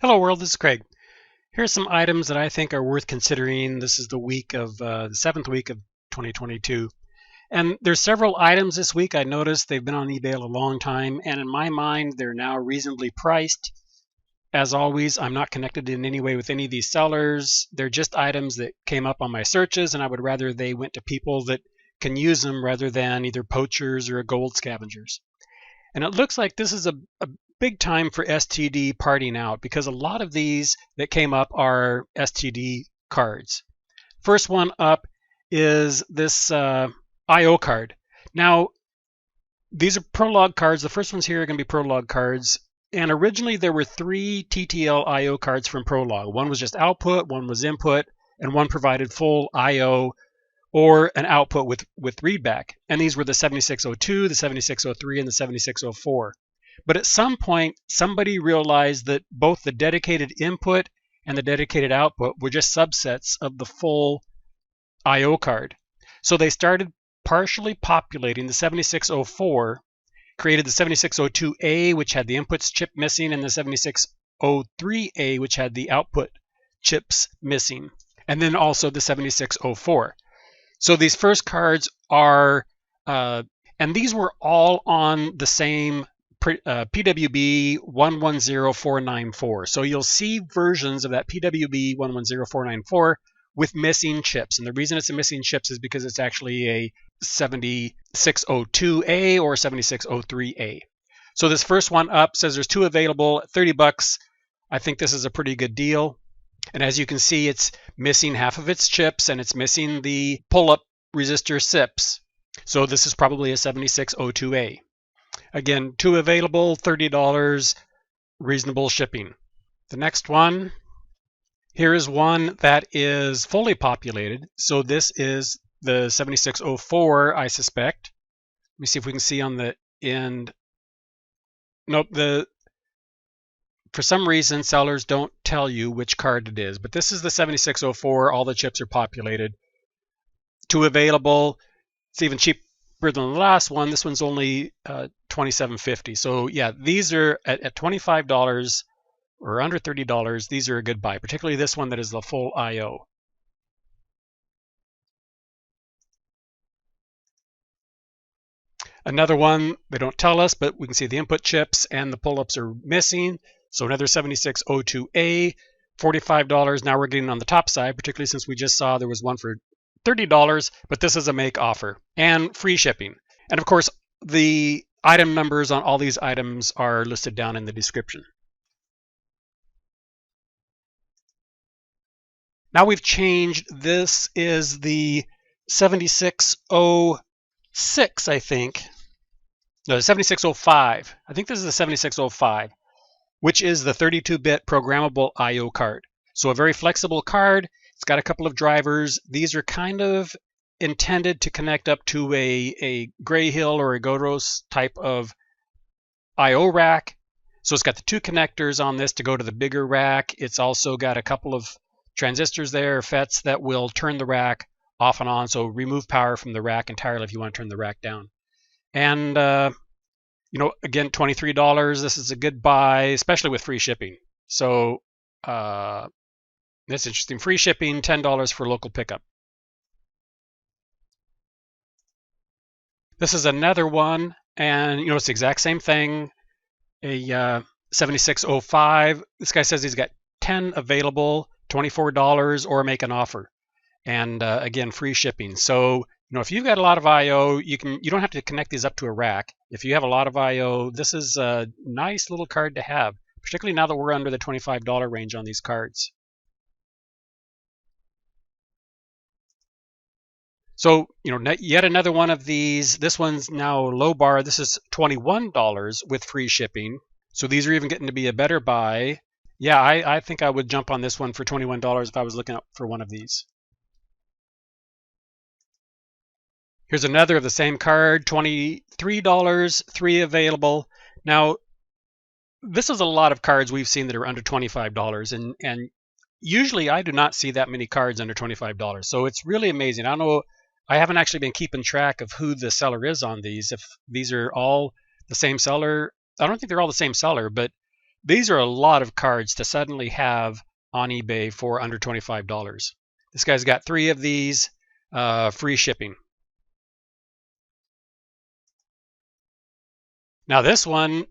Hello world, this is Craig. Here's some items that I think are worth considering. This is the week of the 7th week of 2022. And there's several items this week. I noticed they've been on eBay a long time, and in my mind, they're now reasonably priced. As always, I'm not connected in any way with any of these sellers. They're just items that came up on my searches, and I would rather they went to people that can use them rather than either poachers or gold scavengers. And it looks like this is a big time for STD partying out, because a lot of these that came up are STD cards. First one up is this IO card. Now, these are Prolog cards. The first ones here are going to be Prolog cards. And originally there were 3 TTL IO cards from Prolog. One was just output, one was input, and one provided full IO or an output with readback. And these were the 7602, the 7603, and the 7604. But at some point, somebody realized that both the dedicated input and the dedicated output were just subsets of the full IO card. So they started partially populating the 7604, created the 7602A, which had the inputs chip missing, and the 7603A, which had the output chips missing, and then also the 7604. So these first cards are, and these were all on the same PWB 110494. So you'll see versions of that PWB 110494 with missing chips. And the reason it's a missing chips is because it's actually a 7602A or 7603A. So this first one up says there's 2 available at 30 bucks. I think this is a pretty good deal. And as you can see, it's missing half of its chips and it's missing the pull-up resistor SIPs. So this is probably a 7602A. Again, 2 available, $30, reasonable shipping. The next one, here is one that is fully populated. So this is the 7604, I suspect. Let me see if we can see on the end. Nope, for some reason, sellers don't tell you which card it is. But this is the 7604. All the chips are populated. 2 available. It's even cheaper than the last one. This one's only $27.50. So yeah, these are at $25 or under $30. These are a good buy, particularly this one that is the full IO. Another one, they don't tell us, but we can see the input chips and the pull-ups are missing. So another 7602A, $45. Now we're getting on the top side, particularly since we just saw there was one for $30, but this is a make offer and free shipping. And of course, the item numbers on all these items are listed down in the description. Now we've changed. This is the 7606, I think. No, the 7605. I think this is the 7605, which is the 32-bit programmable IO card. So a very flexible card. It's got a couple of drivers. These are kind of intended to connect up to a Gray Hill or a Godos type of IO rack. So it's got the 2 connectors on this to go to the bigger rack. It's also got a couple of transistors there, FETs, that will turn the rack off and on. So remove power from the rack entirely if you want to turn the rack down. And, again, $23. This is a good buy, especially with free shipping. So that's interesting. Free shipping, $10 for local pickup. This is another one, and it's the exact same thing. A 7605. This guy says he's got 10 available, $24, or make an offer. And again, free shipping. So if you've got a lot of IO, you don't have to connect these up to a rack. If you have a lot of IO, this is a nice little card to have, particularly now that we're under the $25 range on these cards. So, yet another one of these. This one's now low bar. This is $21 with free shipping. So these are even getting to be a better buy. Yeah, I think I would jump on this one for $21 if I was looking up for one of these. Here's another of the same card, $23, 3 available. Now, this is a lot of cards we've seen that are under $25, and usually I do not see that many cards under $25. So it's really amazing. I don't know. I haven't actually been keeping track of who the seller is on these. If these are all the same seller, I don't think they're all the same seller, but these are a lot of cards to suddenly have on eBay for under $25. This guy's got 3 of these, free shipping. Now this one,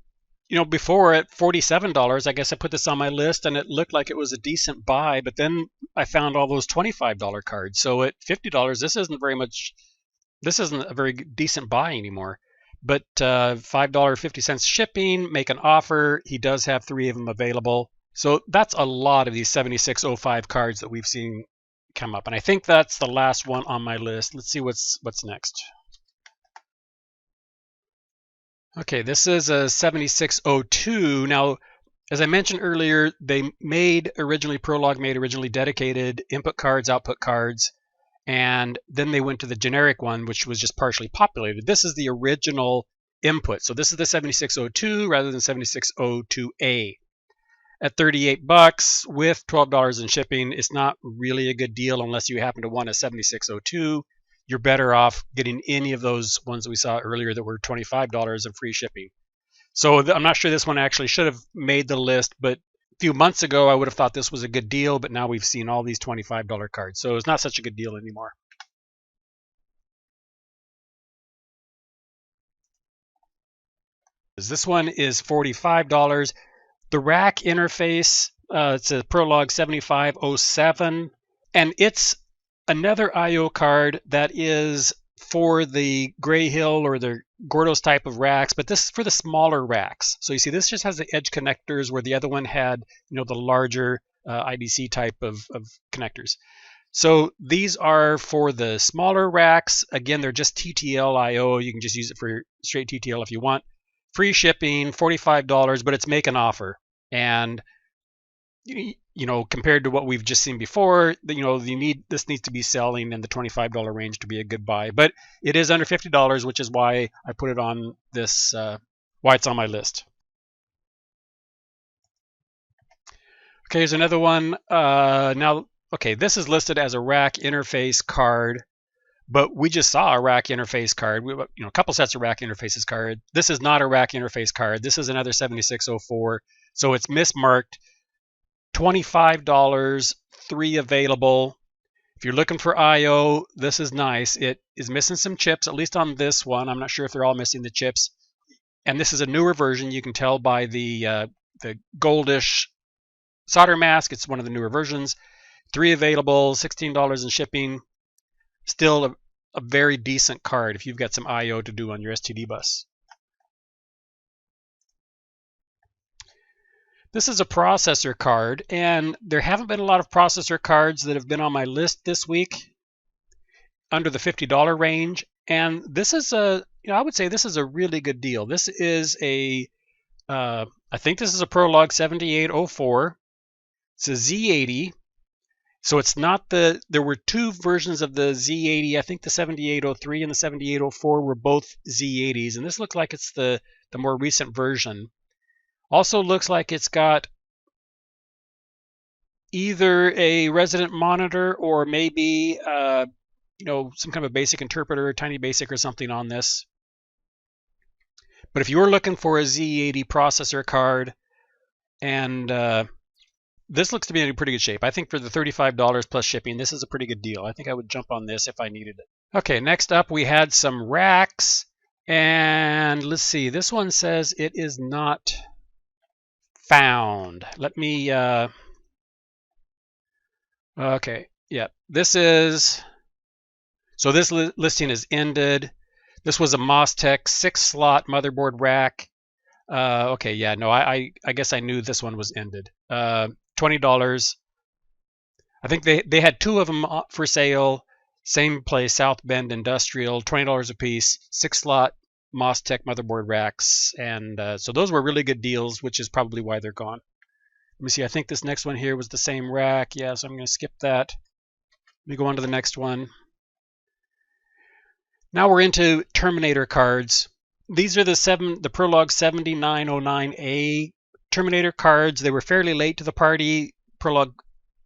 before at $47, I guess I put this on my list and it looked like it was a decent buy, but then I found all those $25 cards. So at $50, this isn't a very decent buy anymore. But $5.50 shipping, make an offer. He does have 3 of them available. So that's a lot of these 7605 cards that we've seen come up. And I think that's the last one on my list. Let's see what's next. Okay, this is a 7602. Now, as I mentioned earlier, Prolog made originally dedicated input cards, output cards, and then they went to the generic one, which was just partially populated. This is the original input. So this is the 7602 rather than 7602A. At $38 with $12 in shipping, it's not really a good deal unless you happen to want a 7602. You're better off getting any of those ones that we saw earlier that were $25 and free shipping. So I'm not sure this one actually should have made the list, but a few months ago I would have thought this was a good deal, but now we've seen all these $25 cards, so it's not such a good deal anymore. This one is $45. The rack interface, it's a Prolog 7507, and it's another I/O card that is for the Gray Hill or the Gordos type of racks, but this is for the smaller racks. So you see this just has the edge connectors where the other one had the larger IDC type of connectors. So these are for the smaller racks. Again, they're just TTL I/O. You can just use it for straight TTL if you want. Free shipping, $45, but it's make an offer. And compared to what we've just seen before, this needs to be selling in the $25 range to be a good buy. But it is under $50, which is why I put it on this, why it's on my list. Okay, here's another one. Okay, this is listed as a rack interface card, but we just saw a rack interface card. A couple sets of rack interfaces card. This is not a rack interface card. This is another 7604, so it's mismarked. $25, 3 available. If you're looking for I/O, this is nice. It is missing some chips, at least on this one. I'm not sure if they're all missing the chips. And this is a newer version. You can tell by the goldish solder mask. It's one of the newer versions. 3 available, $16 in shipping. Still a very decent card if you've got some I/O to do on your STD bus. This is a processor card, and there haven't been a lot of processor cards that have been on my list this week under the $50 range. And this is I would say this is a really good deal. This is I think this is a Prolog 7804. It's a Z80. So it's not there were 2 versions of the Z80. I think the 7803 and the 7804 were both Z80s, and this looks like it's the more recent version. Also looks like it's got either a resident monitor or maybe some kind of a basic interpreter, tiny basic or something on this. But if you were looking for a Z80 processor card, and this looks to be in pretty good shape. I think for the $35 plus shipping, this is a pretty good deal. I think I would jump on this if I needed it. Okay, next up we had some racks, and let's see. This one says it is not found. Let me okay, yeah, this listing is ended. This was a MOSTEC 6-slot motherboard rack. Okay, yeah, no, I guess I knew this one was ended. $20. I think they had 2 of them for sale. Same place, South Bend Industrial, $20 a piece, 6-slot MOSTEC motherboard racks, and so those were really good deals, which is probably why they're gone. Let me see, I think this next one here was the same rack. Yeah, so I'm going to skip that. Let me go on to the next one. Now we're into Terminator cards. These are the Prolog 7909A Terminator cards. They were fairly late to the party. Prolog,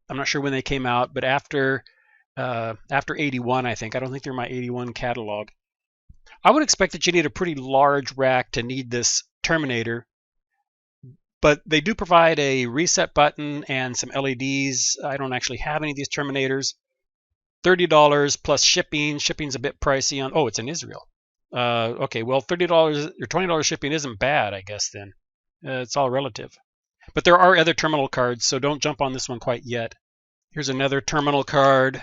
I'm not sure when they came out, but after 81, I think. I don't think they're my 81 catalog. I would expect that you need a pretty large rack to need this Terminator. But they do provide a reset button and some LEDs. I don't actually have any of these Terminators. $30 plus shipping. Shipping's a bit pricey on. Oh, it's in Israel. Okay, well, $30 or $20 shipping isn't bad, I guess. Then it's all relative. But there are other terminal cards, so don't jump on this one quite yet. Here's another terminal card.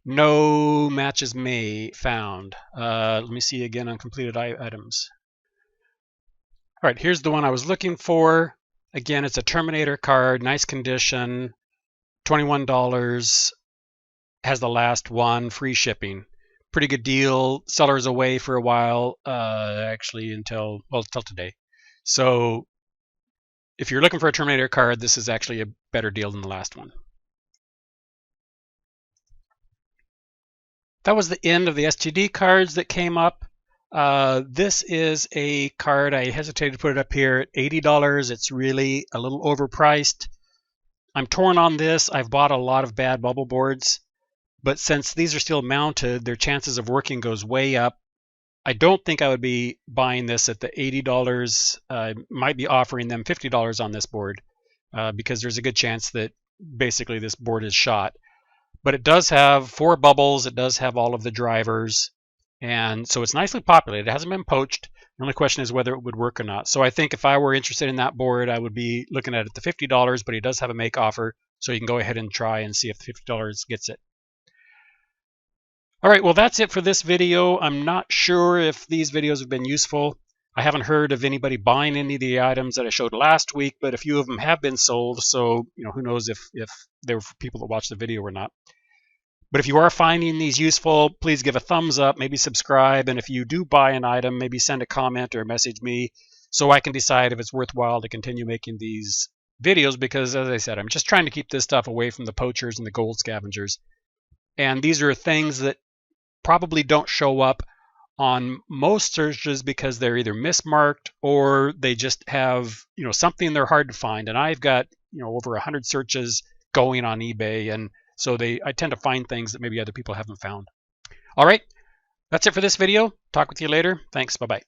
No matches found. Let me see again on completed items. All right, here's the one I was looking for. Again, it's a Terminator card, nice condition, $21. Has the last one, free shipping. Pretty good deal. Seller's away for a while, actually until today. So if you're looking for a Terminator card, this is actually a better deal than the last one. That was the end of the STD cards that came up. This is a card, I hesitated to put it up here, at $80. It's really a little overpriced. I'm torn on this. I've bought a lot of bad bubble boards, but since these are still mounted, their chances of working goes way up. I don't think I would be buying this at the $80. I might be offering them $50 on this board because there's a good chance that basically this board is shot. But it does have 4 bubbles. It does have all of the drivers. And so it's nicely populated. It hasn't been poached. The only question is whether it would work or not. So I think if I were interested in that board, I would be looking at it the $50, but he does have a make offer. So you can go ahead and try and see if the $50 gets it. All right, well, that's it for this video. I'm not sure if these videos have been useful. I haven't heard of anybody buying any of the items that I showed last week, but a few of them have been sold. So, who knows if they were for people that watch the video or not. But if you are finding these useful, please give a thumbs up, maybe subscribe. And if you do buy an item, maybe send a comment or message me so I can decide if it's worthwhile to continue making these videos. Because as I said, I'm just trying to keep this stuff away from the poachers and the gold scavengers. And these are things that probably don't show up on most searches because they're either mismarked or they just have, something they're hard to find. And I've got, over 100 searches going on eBay, and so I tend to find things that maybe other people haven't found. All right, that's it for this video. Talk with you later. Thanks. Bye-bye.